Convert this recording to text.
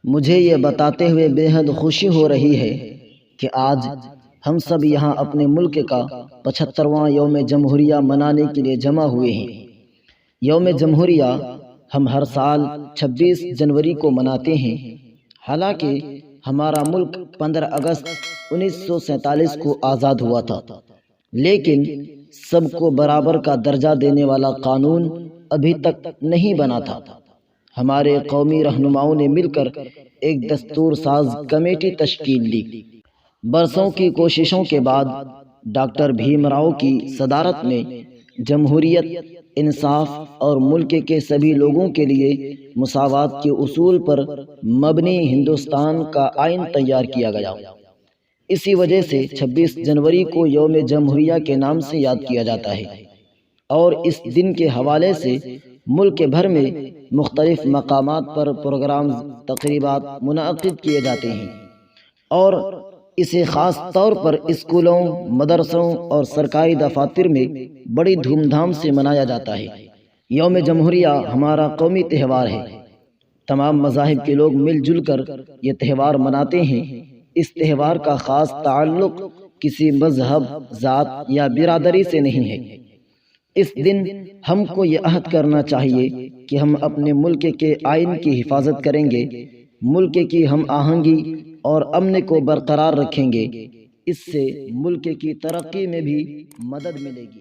مجھے یہ بتاتے ہوئے بے حد خوشی ہو رہی ہے کہ آج ہم سب یہاں اپنے ملک کا 75واں یوم جمہوریہ منانے کے لیے جمع ہوئے ہیں۔ یوم جمہوریہ ہم ہر سال 26 جنوری کو مناتے ہیں۔ حالانکہ ہمارا ملک 15 اگست 1947 کو آزاد ہوا تھا، لیکن سب کو برابر کا درجہ دینے والا قانون ابھی تک نہیں بنا تھا۔ ہمارے قومی رہنماؤں نے مل کر ایک دستور ساز کمیٹی تشکیل دی۔ برسوں کی کوششوں کے بعد ڈاکٹر بھیم راؤ کی صدارت میں جمہوریت، انصاف اور ملک کے سبھی لوگوں کے لیے مساوات کے اصول پر مبنی ہندوستان کا آئین تیار کیا گیا۔ اسی وجہ سے 26 جنوری کو یوم جمہوریہ کے نام سے یاد کیا جاتا ہے، اور اس دن کے حوالے سے ملک بھر میں مختلف مقامات پر پروگرامز، تقریبات منعقد کیے جاتے ہیں، اور اسے خاص طور پر اسکولوں، مدرسوں اور سرکاری دفاتر میں بڑی دھوم دھام سے منایا جاتا ہے۔ یوم جمہوریہ ہمارا قومی تہوار ہے۔ تمام مذاہب کے لوگ مل جل کر یہ تہوار مناتے ہیں۔ اس تہوار کا خاص تعلق کسی مذہب، ذات یا برادری سے نہیں ہے۔ اس دن ہم کو یہ عہد کرنا چاہیے کہ ہم اپنے ملک کے آئین کی حفاظت کریں گے، ملک کی ہم آہنگی اور امن کو برقرار رکھیں گے۔ اس سے ملک کی ترقی میں بھی مدد ملے گی۔